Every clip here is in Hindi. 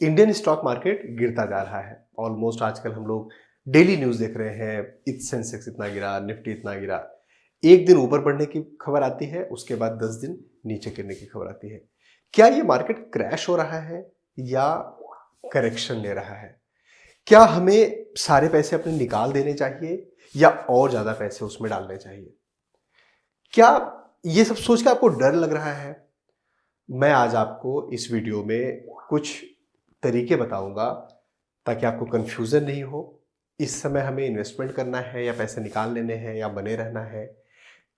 इंडियन स्टॉक मार्केट गिरता जा रहा है। ऑलमोस्ट आजकल हम लोग डेली न्यूज़ देख रहे हैं, सेंसेक्स इतना गिरा, निफ्टी इतना गिरा। एक दिन ऊपर बढ़ने की खबर आती है, उसके बाद 10 दिन नीचे गिरने की खबर आती है। क्या ये मार्केट क्रैश हो रहा है या करेक्शन ले रहा है? क्या हमें सारे पैसे अपने निकाल देने चाहिए या और ज़्यादा पैसे उसमें डालने चाहिए? क्या ये सब सोच के आपको डर लग रहा है? मैं आज आपको इस वीडियो में कुछ तरीके बताऊंगा ताकि आपको कंफ्यूजन नहीं हो। इस समय हमें इन्वेस्टमेंट करना है या पैसे निकाल लेने हैं या बने रहना है,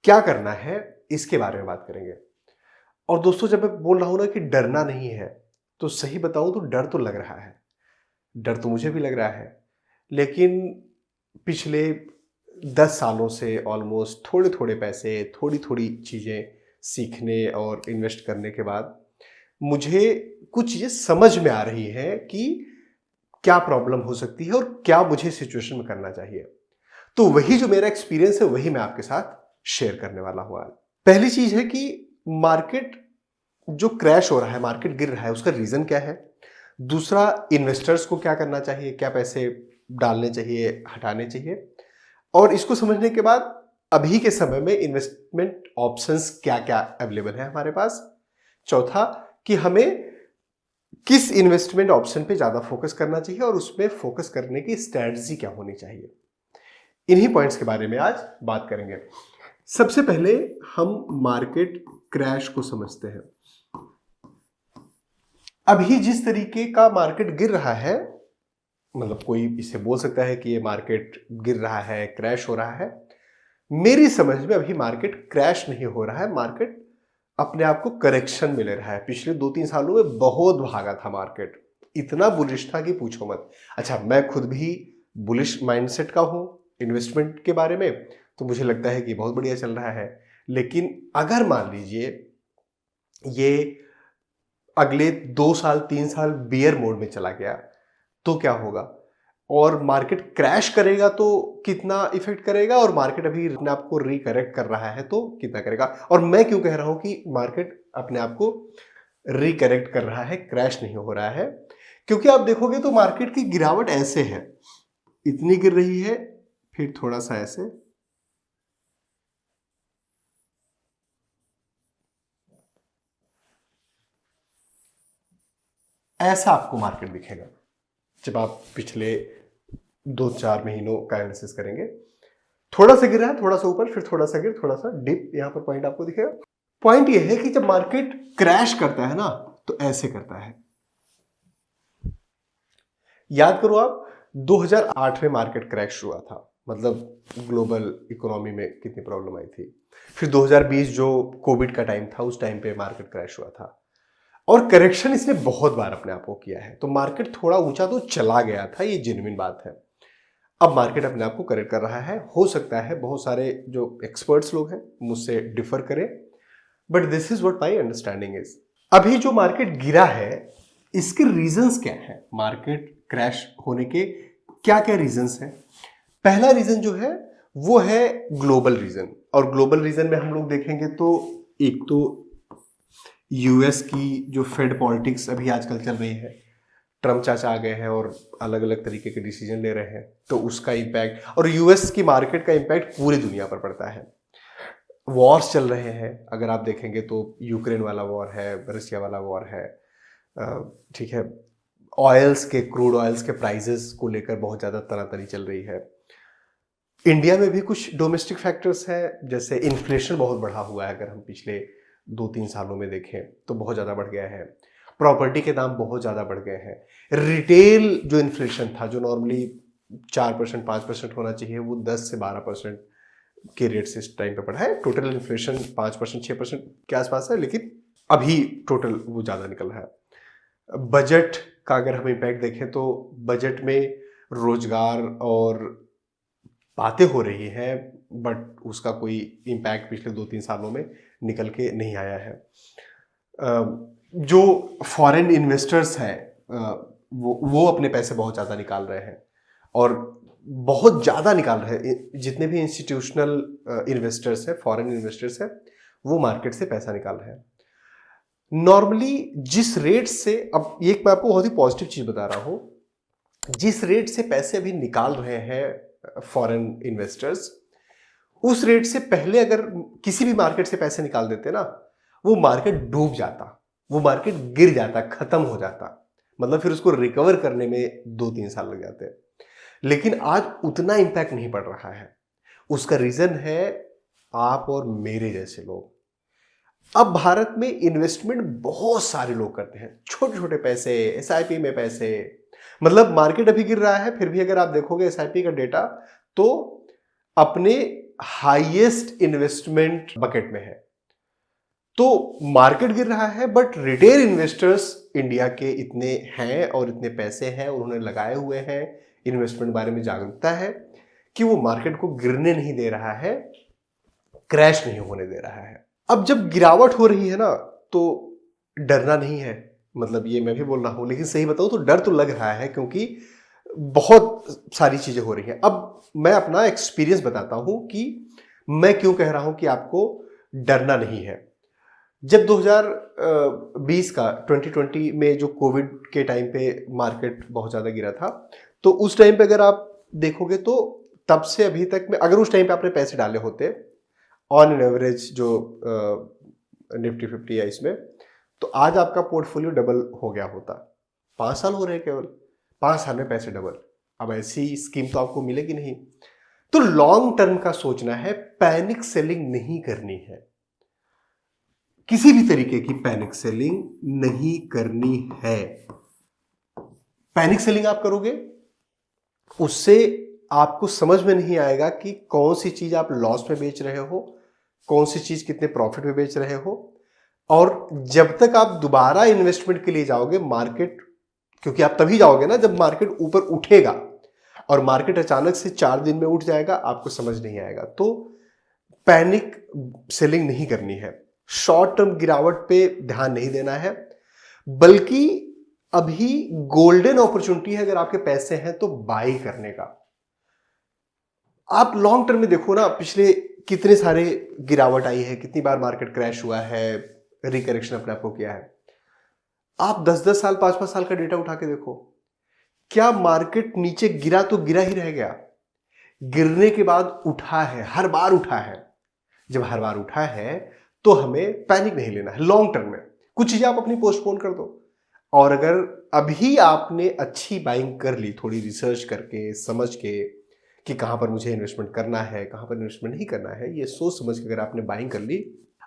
क्या करना है, इसके बारे में बात करेंगे। और दोस्तों, जब मैं बोल रहा हूं ना कि डरना नहीं है, तो सही बताऊं तो डर तो लग रहा है। डर तो मुझे भी लग रहा है, लेकिन पिछले 10 सालों से ऑलमोस्ट थोड़े थोड़े पैसे, थोड़ी थोड़ी चीज़ें सीखने और इन्वेस्ट करने के बाद मुझे कुछ चीज़ें समझ में आ रही हैं कि क्या प्रॉब्लम हो सकती है और क्या मुझे सिचुएशन में करना चाहिए। तो वही जो मेरा एक्सपीरियंस है वही मैं आपके साथ शेयर करने वाला हूं आज। पहली चीज है कि मार्केट जो क्रैश हो रहा है, मार्केट गिर रहा है, उसका रीजन क्या है। दूसरा, इन्वेस्टर्स को क्या करना चाहिए, क्या पैसे डालने चाहिए, हटाने चाहिए। और इसको समझने के बाद अभी के समय में इन्वेस्टमेंट ऑप्शंस क्या क्या अवेलेबल है हमारे पास। चौथा, कि हमें किस इन्वेस्टमेंट ऑप्शन पे ज्यादा फोकस करना चाहिए और उसमें फोकस करने की स्ट्रेटजी क्या होनी चाहिए। इन्हीं पॉइंट्स के बारे में आज बात करेंगे। सबसे पहले हम मार्केट क्रैश को समझते हैं। अभी जिस तरीके का मार्केट गिर रहा है, मतलब कोई इसे बोल सकता है कि ये मार्केट गिर रहा है, क्रैश हो रहा है। मेरी समझ में अभी मार्केट क्रैश नहीं हो रहा है, मार्केट अपने आप को करेक्शन में ले रहा है। पिछले 2-3 सालों में बहुत भागा था मार्केट, इतना बुलिश था कि पूछो मत। अच्छा, मैं खुद भी बुलिश माइंडसेट का हूं इन्वेस्टमेंट के बारे में, तो मुझे लगता है कि बहुत बढ़िया चल रहा है। लेकिन अगर मान लीजिए ये अगले 2 साल 3 साल बियर मोड में चला गया, तो क्या होगा? और मार्केट क्रैश करेगा तो कितना इफेक्ट करेगा, और मार्केट अभी अपने आप को रिकरेक्ट कर रहा है तो कितना करेगा। और मैं क्यों कह रहा हूं कि मार्केट अपने आप को रिकरेक्ट कर रहा है, क्रैश नहीं हो रहा है? क्योंकि आप देखोगे तो मार्केट की गिरावट ऐसे है, इतनी गिर रही है, फिर थोड़ा सा ऐसे, ऐसा आपको मार्केट दिखेगा जब आप पिछले 2-4 महीनों का एनालिसिस करेंगे। थोड़ा सा गिरा है, थोड़ा सा ऊपर, फिर थोड़ा सा गिर, थोड़ा सा डिप, यहां पर पॉइंट आपको दिखेगा। पॉइंट यह है कि जब मार्केट क्रैश करता है ना, तो ऐसे करता है। याद करो आप, 2008 में मार्केट क्रैश हुआ था, मतलब ग्लोबल इकोनॉमी में कितनी प्रॉब्लम आई थी। फिर 2020 जो कोविड का टाइम था, उस टाइम पे मार्केट क्रैश हुआ था। और करेक्शन इसने बहुत बार अपने आप को किया है। तो मार्केट थोड़ा ऊंचा तो चला गया था, ये जेन्युइन बात है। अब मार्केट अपने आप को करेक्ट कर रहा है। हो सकता है बहुत सारे जो एक्सपर्ट्स लोग हैं मुझसे डिफर करें, but this is what my understanding is. अभी जो मार्केट गिरा है, इसके रीजंस क्या है? मार्केट क्रैश होने के क्या क्या रीजंस हैं? पहला रीजन जो है वो है ग्लोबल रीजन। और ग्लोबल रीजन में हम लोग देखेंगे तो एक तो यूएस की जो फेड पॉलिटिक्स अभी आजकल चल रही है, ट्रम्प चाचा आ गए हैं और अलग अलग तरीके के डिसीजन ले रहे हैं, तो उसका इम्पैक्ट, और यूएस की मार्केट का इम्पैक्ट पूरी दुनिया पर पड़ता है। वॉर्स चल रहे हैं, अगर आप देखेंगे तो यूक्रेन वाला वॉर है, रशिया वाला वॉर है, ठीक है। ऑयल्स के, क्रूड ऑयल्स के प्राइजेस को लेकर बहुत ज़्यादा तनातनी चल रही है। इंडिया में भी कुछ डोमेस्टिक फैक्टर्स हैं, जैसे इन्फ्लेशन बहुत बढ़ा हुआ है। अगर हम पिछले 2-3 सालों में देखें तो बहुत ज़्यादा बढ़ गया है। प्रॉपर्टी के दाम बहुत ज़्यादा बढ़ गए हैं। रिटेल जो इन्फ्लेशन था, जो नॉर्मली 4% 5% होना चाहिए, वो 10 से 12% के रेट से इस टाइम पे बढ़ा है। टोटल इन्फ्लेशन 5% 6% के आसपास है, लेकिन अभी टोटल वो ज़्यादा निकल रहा है। बजट का अगर हम इम्पैक्ट देखें तो बजट में रोजगार और बातें हो रही हैं, बट उसका कोई इम्पैक्ट पिछले 2-3 सालों में निकल के नहीं आया है। जो फॉरेन इन्वेस्टर्स हैं, वो अपने पैसे बहुत ज़्यादा निकाल रहे हैं, और बहुत ज़्यादा निकाल रहे हैं। जितने भी इंस्टीट्यूशनल इन्वेस्टर्स हैं, फॉरेन इन्वेस्टर्स हैं, वो मार्केट से पैसा निकाल रहे हैं। नॉर्मली जिस रेट से, अब एक मैं आपको बहुत ही पॉजिटिव चीज बता रहा हूं, जिस रेट से पैसे अभी निकाल रहे हैं फॉरेन इन्वेस्टर्स, उस रेट से पहले अगर किसी भी मार्केट से पैसे निकाल देते ना, वो मार्केट डूब जाता, वो मार्केट गिर जाता, खत्म हो जाता। मतलब फिर उसको रिकवर करने में 2-3 साल लग जाते। लेकिन आज उतना इंपैक्ट नहीं पड़ रहा है। उसका रीजन है आप और मेरे जैसे लोग। अब भारत में इन्वेस्टमेंट बहुत सारे लोग करते हैं, छोटे छोटे पैसे, एसआईपी में पैसे। मतलब मार्केट अभी गिर रहा है, फिर भी अगर आप देखोगे एसआईपी का डेटा तो अपने हाईएस्ट इन्वेस्टमेंट बकेट में है। तो मार्केट गिर रहा है बट रिटेल इन्वेस्टर्स इंडिया के इतने हैं और इतने पैसे हैं और उन्होंने लगाए हुए हैं, इन्वेस्टमेंट बारे में जागरूकता है कि वो मार्केट को गिरने नहीं दे रहा है, क्रैश नहीं होने दे रहा है। अब जब गिरावट हो रही है ना तो डरना नहीं है, मतलब ये मैं भी बोल रहा हूं, लेकिन सही बताऊं तो डर तो लग रहा है क्योंकि बहुत सारी चीजें हो रही हैं। अब मैं अपना एक्सपीरियंस बताता हूं कि मैं क्यों कह रहा हूं कि आपको डरना नहीं है। जब 2020 का 2020 में जो कोविड के टाइम पे मार्केट बहुत ज़्यादा गिरा था, तो उस टाइम पे अगर आप देखोगे तो तब से अभी तक में अगर उस टाइम पे आपने पैसे डाले होते ऑन एन एवरेज जो निफ्टी 50 या इसमें, तो आज आपका पोर्टफोलियो डबल हो गया होता। 5 साल हो रहे हैं केवल, 5 साल में पैसे डबल। अब ऐसी स्कीम तो आपको मिलेगी नहीं। तो लॉन्ग टर्म का सोचना है, पैनिक सेलिंग नहीं करनी है, किसी भी तरीके की पैनिक सेलिंग नहीं करनी है। पैनिक सेलिंग आप करोगे उससे आपको समझ में नहीं आएगा कि कौन सी चीज आप लॉस में बेच रहे हो, कौन सी चीज कितने प्रॉफिट में बेच रहे हो। और जब तक आप दोबारा इन्वेस्टमेंट के लिए जाओगे मार्केट, क्योंकि आप तभी जाओगे ना जब मार्केट ऊपर उठेगा, और मार्केट अचानक से 4 दिन में उठ जाएगा, आपको समझ नहीं आएगा। तो पैनिक सेलिंग नहीं करनी है, शॉर्ट टर्म गिरावट पे ध्यान नहीं देना है, बल्कि अभी गोल्डन अपॉर्चुनिटी है अगर आपके पैसे हैं तो बाई करने का। आप लॉन्ग टर्म में देखो ना, पिछले कितने सारे गिरावट आई है, कितनी बार मार्केट क्रैश हुआ है, रिकरेक्शन अपने आप को किया है। आप 10-10 साल 5-5 साल का डेटा उठा के देखो, क्या मार्केट नीचे गिरा तो गिरा ही रह गया, गिरने के बाद उठा है, हर बार उठा है। जब हर बार उठा है तो हमें पैनिक नहीं लेना है। लॉन्ग टर्म में कुछ चीजें आप अपनी पोस्टपोन कर दो, और अगर अभी आपने अच्छी बाइंग कर ली, थोड़ी रिसर्च करके समझ के कि कहां पर मुझे इन्वेस्टमेंट करना है, कहां पर इन्वेस्टमेंट नहीं करना है, ये सोच समझ के अगर आपने बाइंग कर ली,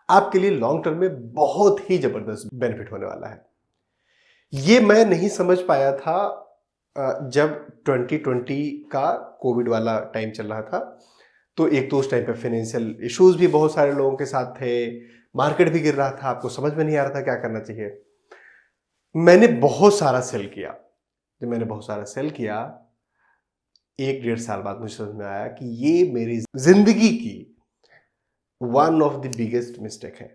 आपके लिए लॉन्ग टर्म में बहुत ही जबरदस्त बेनिफिट होने वाला है। ये मैं नहीं समझ पाया था जब 2020 का कोविड वाला टाइम चल रहा था। तो एक तो उस टाइम पे फाइनेंशियल इश्यूज भी बहुत सारे लोगों के साथ थे, मार्केट भी गिर रहा था, आपको समझ में नहीं आ रहा था क्या करना चाहिए। मैंने बहुत सारा सेल किया। जब मैंने बहुत सारा सेल किया, 1-1.5 साल बाद मुझे समझ में आया कि ये मेरी जिंदगी की one of the biggest mistake है।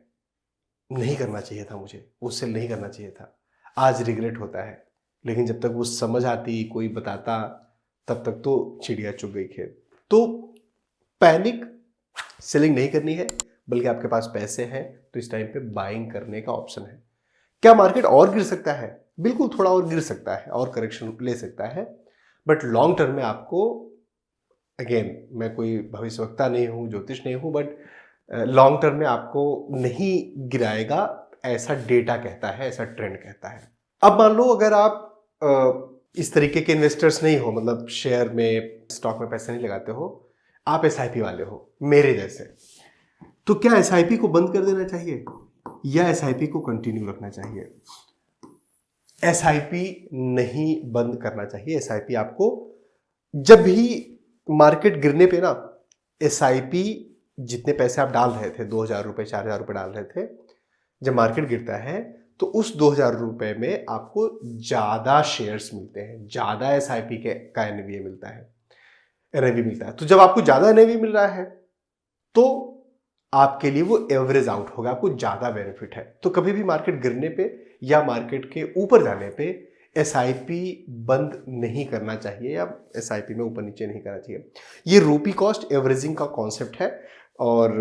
नहीं करना चाहिए था मुझे, वो सेल नहीं करना चाहिए था। आज रिग्रेट होता है, लेकिन जब तक वो समझ आती, कोई बताता, तब तक तो चिड़िया चुग गई खेत। तो पैनिक सेलिंग नहीं करनी है, बल्कि आपके पास पैसे हैं तो इस टाइम पे बाइंग करने का ऑप्शन है। क्या मार्केट और गिर सकता है? बिल्कुल, थोड़ा और गिर सकता है और करेक्शन ले सकता है, बट लॉन्ग टर्म में आपको, अगेन मैं कोई भविष्यवक्ता नहीं हूं, ज्योतिष नहीं हूं, बट लॉन्ग टर्म में आपको नहीं गिराएगा, ऐसा डेटा कहता है, ऐसा ट्रेंड कहता है। अब मान लो अगर आप इस तरीके के इन्वेस्टर्स नहीं हो, मतलब शेयर में, स्टॉक में पैसे नहीं लगाते हो, आप एसआईपी वाले हो मेरे जैसे, तो क्या एसआईपी को बंद कर देना चाहिए या एसआईपी को कंटिन्यू रखना चाहिए? एसआईपी नहीं बंद करना चाहिए। एसआईपी आपको जब भी मार्केट गिरने पे ना, एसआईपी जितने पैसे आप डाल रहे थे, 2,000 रुपए 4,000 रुपए डाल रहे थे, जब मार्केट गिरता है तो उस 2,000 रुपए में आपको ज्यादा शेयर्स मिलते हैं, ज्यादा एसआईपी का एनएवी मिलता है, एनएवी मिलता है। तो जब आपको ज्यादा एनएवी मिल रहा है तो आपके लिए वो एवरेज आउट होगा, आपको ज्यादा बेनिफिट है। तो कभी भी मार्केट गिरने पे या मार्केट के ऊपर जाने पे एसआईपी बंद नहीं करना चाहिए या एसआईपी में ऊपर नीचे नहीं करना चाहिए। ये रूपी कॉस्ट एवरेजिंग का कॉन्सेप्ट है और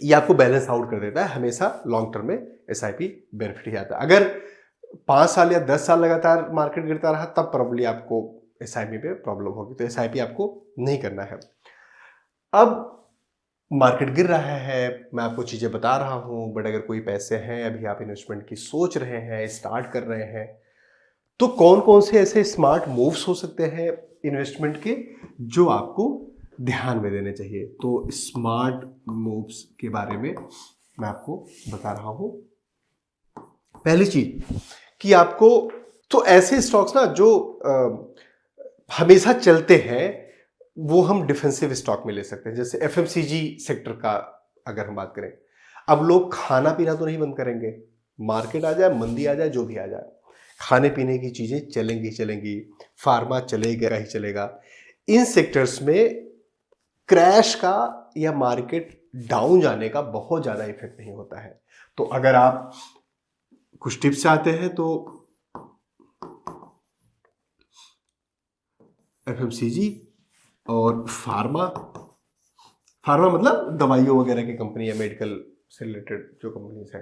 ये आपको बैलेंस आउट कर देता है। हमेशा लॉन्ग टर्म में एसआईपी बेनिफिट ही आता है। अगर 5 साल या 10 साल लगातार मार्केट गिरता रहा तब प्रॉब्ली आपको एसआईपी पे प्रॉब्लम होगी, तो एसआईपी आपको नहीं करना है। अब मार्केट गिर रहा है, मैं आपको चीज़ें बता रहा हूँ, बट अगर कोई पैसे हैं, अभी आप इन्वेस्टमेंट की सोच रहे हैं, स्टार्ट कर रहे हैं, तो कौन कौन से ऐसे स्मार्ट मूव्स हो सकते हैं इन्वेस्टमेंट के जो आपको ध्यान में देने चाहिए। तो स्मार्ट मूव्स के बारे में मैं आपको बता रहा हूँ। पहली चीज कि आपको, तो ऐसे स्टॉक्स ना जो हमेशा चलते हैं वो हम डिफेंसिव स्टॉक में ले सकते हैं। जैसे एफएमसीजी सेक्टर का अगर हम बात करें, अब लोग खाना पीना तो नहीं बंद करेंगे, मार्केट आ जाए, मंदी आ जाए, जो भी आ जाए, खाने पीने की चीजें चलेंगी चलेंगी, फार्मा चलेगा ही चलेगा। इन सेक्टर्स में क्रैश का या मार्केट डाउन जाने का बहुत ज्यादा इफेक्ट नहीं होता है। तो अगर आप कुछ टिप्स चाहते हैं तो एफएमसीजी और फार्मा मतलब दवाइयों वगैरह की कंपनी या मेडिकल से रिलेटेड जो कंपनीज है,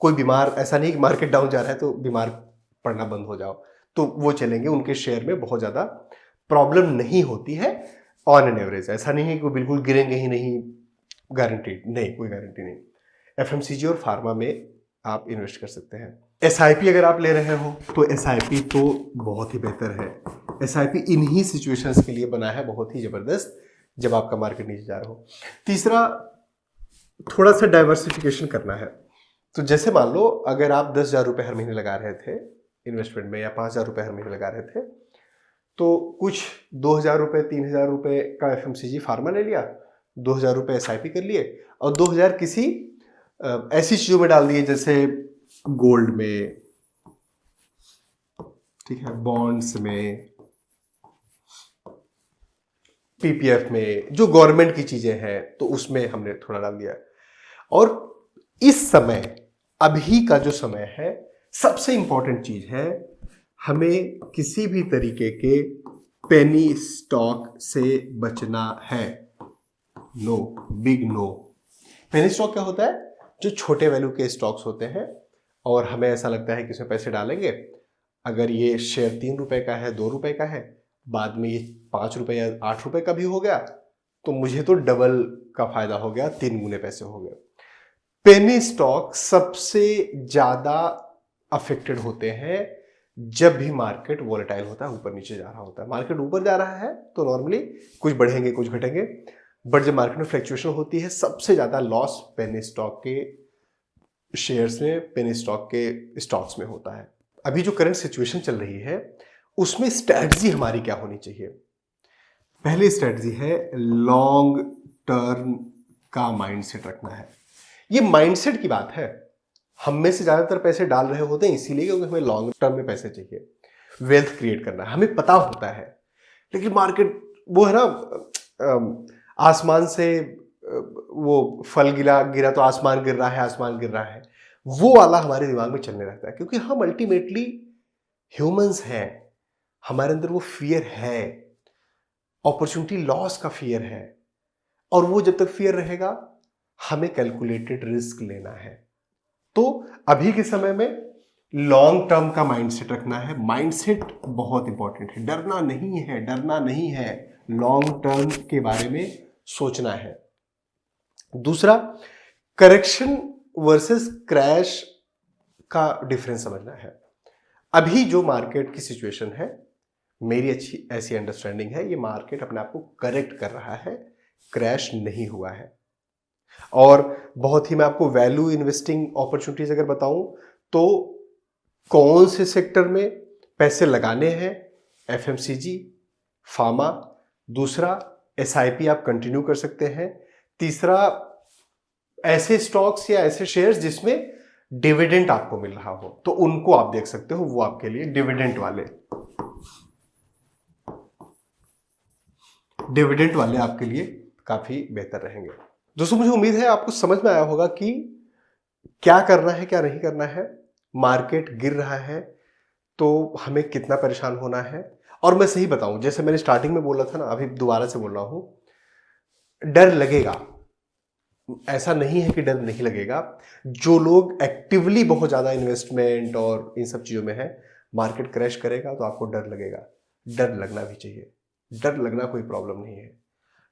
कोई बीमार, ऐसा नहीं कि मार्केट डाउन जा रहा है तो बीमार पड़ना बंद हो जाओ, तो वो चलेंगे, उनके शेयर में बहुत ज़्यादा प्रॉब्लम नहीं होती है ऑन एन एवरेज। ऐसा नहीं है कि वो बिल्कुल गिरेंगे ही नहीं, गारंटीड नहीं, कोई गारंटी नहीं। एफएमसीजी और फार्मा में आप इन्वेस्ट कर सकते हैं। एसआईपी अगर आप ले रहे हो तो एसआईपी तो बहुत ही बेहतर है। एसआईपी इन्हीं सिचुएशंस के लिए बना है, बहुत ही जबरदस्त, जब आपका मार्केट नीचे जा रहा हो। तीसरा, थोड़ा सा डाइवर्सिफिकेशन करना है। तो जैसे मान लो अगर आप 10,000 रुपये हर महीने लगा रहे थे इन्वेस्टमेंट में, या 5,000 रुपये हर महीने लगा रहे थे, तो कुछ 2,000 रुपये 3,000 रुपये का एफएमसीजी फार्मा ले लिया, 2,000 रुपये एसआईपी कर लिए, और 2,000 किसी ऐसी चीजों में डाल दिए जैसे गोल्ड में, ठीक है, बॉन्ड्स में, पीपीएफ में, जो गवर्नमेंट की चीजें हैं तो उसमें हमने थोड़ा डाल दिया। और इस समय, अभी का जो समय है, सबसे इंपॉर्टेंट चीज है, हमें किसी भी तरीके के पेनी स्टॉक से बचना है। No, big no. Penny stock क्या होता है? जो छोटे वैल्यू के स्टॉक्स होते हैं और हमें ऐसा लगता है कि इसमें पैसे डालेंगे, अगर ये शेयर 3 रुपए का है, 2 रुपए का है, बाद में ये 5 रुपए या 8 रुपए का भी हो गया, तो मुझे तो डबल का फायदा हो गया, 3 गुने पैसे हो गए। पेनी स्टॉक सबसे ज्यादा अफेक्टेड होते हैं जब भी मार्केट वोलेटाइल होता है, ऊपर नीचे जा रहा होता है। मार्केट ऊपर जा रहा है तो नॉर्मली कुछ बढ़ेंगे कुछ घटेंगे, बट जब मार्केट में फ्लक्चुएशन होती है, सबसे ज्यादा लॉस पेनी स्टॉक के शेयर्स में, पेनी स्टॉक के स्टॉक्स में होता है। अभी जो करंट सिचुएशन चल रही है उसमें स्ट्रैटेजी हमारी क्या होनी चाहिए? पहली स्ट्रैटेजी है लॉन्ग टर्म का माइंडसेट रखना है। ये माइंडसेट की बात है। हम में से ज्यादातर पैसे डाल रहे होते हैं इसीलिए क्योंकि हमें लॉन्ग टर्म में पैसे चाहिए, वेल्थ क्रिएट करना है, हमें पता होता है। लेकिन मार्केट वो है ना, आसमान से वो फल गिरा तो आसमान गिर रहा है, आसमान गिर रहा है, वो वाला हमारे दिमाग में चलने रहता है। क्योंकि हम अल्टीमेटली ह्यूमंस हैं, हमारे अंदर वो फियर है, अपॉर्चुनिटी लॉस का फियर है, और वो जब तक फियर रहेगा हमें कैलकुलेटेड रिस्क लेना है। तो अभी के समय में लॉन्ग टर्म का माइंडसेट रखना है। माइंडसेट बहुत इंपॉर्टेंट है, डरना नहीं है, लॉन्ग टर्म के बारे में सोचना है। दूसरा, करेक्शन वर्सेस क्रैश का डिफरेंस समझना है। अभी जो मार्केट की सिचुएशन है, मेरी अच्छी ऐसी अंडरस्टैंडिंग है, ये मार्केट अपने आप को करेक्ट कर रहा है, क्रैश नहीं हुआ है। और बहुत ही मैं आपको वैल्यू इन्वेस्टिंग अपॉर्चुनिटीज अगर बताऊं तो कौन से सेक्टर में पैसे लगाने हैं? FMCG, pharma. दूसरा, एसआईपी आप कंटिन्यू कर सकते हैं। तीसरा, ऐसे स्टॉक्स या ऐसे शेयर्स जिसमें डिविडेंड आपको मिल रहा हो, तो उनको आप देख सकते हो, वो आपके लिए डिविडेंड वाले आपके लिए काफी बेहतर रहेंगे। दोस्तों, मुझे उम्मीद है आपको समझ में आया होगा कि क्या करना है, क्या नहीं करना है। मार्केट गिर रहा है तो हमें कितना परेशान होना है। और मैं सही बताऊं, जैसे मैंने स्टार्टिंग में बोला था ना, अभी दोबारा से बोल रहा हूं, डर लगेगा, ऐसा नहीं है कि डर नहीं लगेगा। जो लोग एक्टिवली बहुत ज़्यादा इन्वेस्टमेंट और इन सब चीज़ों में है, मार्केट क्रैश करेगा तो आपको डर लगेगा। डर लगना भी चाहिए, डर लगना कोई प्रॉब्लम नहीं है।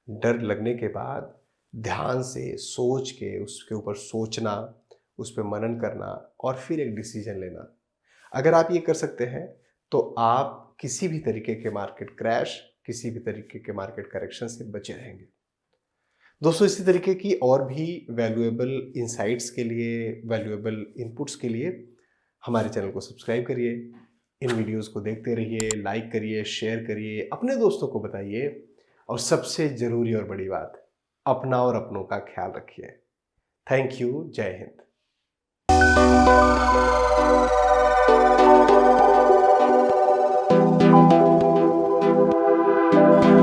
डर लगने के बाद ध्यान से सोच के उसके ऊपर सोचना, उस पर मनन करना और फिर एक डिसीजन लेना। अगर आप ये कर सकते हैं तो आप किसी भी तरीके के मार्केट क्रैश, किसी भी तरीके के मार्केट करेक्शन से बचे रहेंगे। दोस्तों, इसी तरीके की और भी वैल्यूएबल इंसाइट्स के लिए, वैल्यूएबल इनपुट्स के लिए हमारे चैनल को सब्सक्राइब करिए। इन वीडियोस को देखते रहिए, लाइक करिए, शेयर करिए, अपने दोस्तों को बताइए और सबसे ज़रूरी और बड़ी बात, अपना और अपनों का ख्याल रखिए। Thank you. जय हिंद।